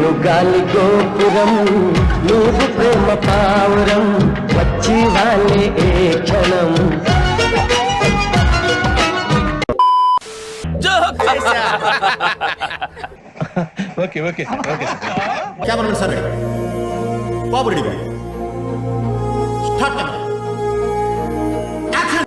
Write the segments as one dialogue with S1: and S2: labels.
S1: నేను గాలి గోపురం నువ్వు ప్రేమ పావురం వచ్చి వాళ్ళే ఏ క్షణం
S2: okay okay okay
S3: cameraman sir बाबू रेडी स्टार्ट कैमरा एक्शन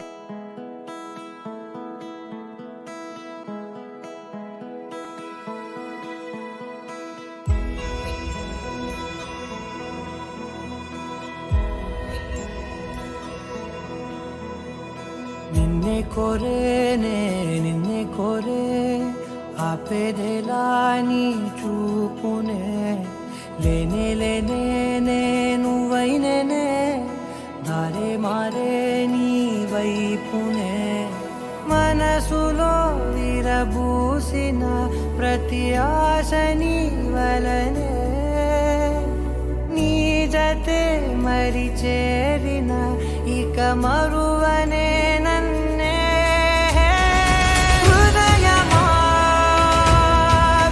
S4: నిన్నే కోరేనే నిన్నే కోరే ఆపేదేలా నీ చూపునే లేనే లేనే నువ్వైనేనే దారే మారే నీ వైపునే మనసులో విరబూసిన ప్రతి ఆశ నీ వలనే నీ జతే మరి చేరిన ఇక మరువనే నన్నే హృదయమా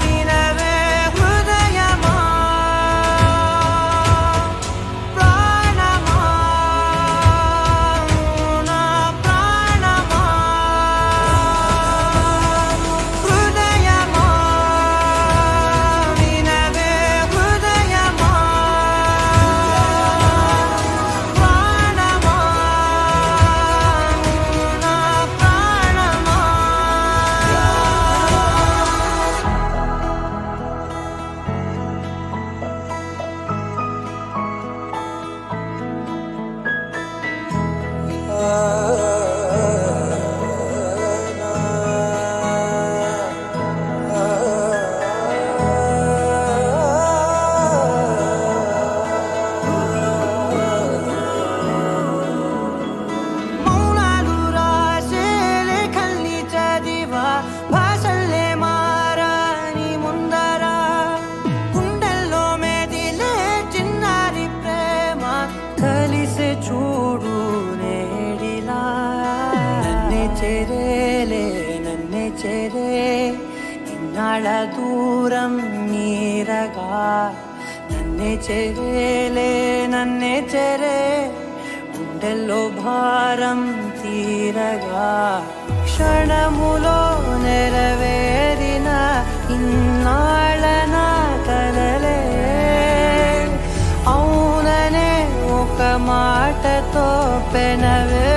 S4: వినవే హృదయమా ప్రాణమా నా ప్రాణమా హృదయమా వినవే హృదయమా ప్రాణమా నా ప్రాణమా మౌనాలు రాసే లేఖల్ని చదివా భాషల్లే మారాని ముందరా గుండెల్లో మెదిలే చిన్నారి ప్రేమ కలిసే చూడు నేడిలా నన్నే చేరేలే నన్నే చేరే ఇన్నాళ్ళ దూరం నీరగా నన్నే చేరేలే నన్నే చేరే గుండెల్లో భారం తీరగా క్షణములో నెరవేరిన ఇన్నాళ్ళ నా కలలే అవుననే ఒక మాటతో పెనవే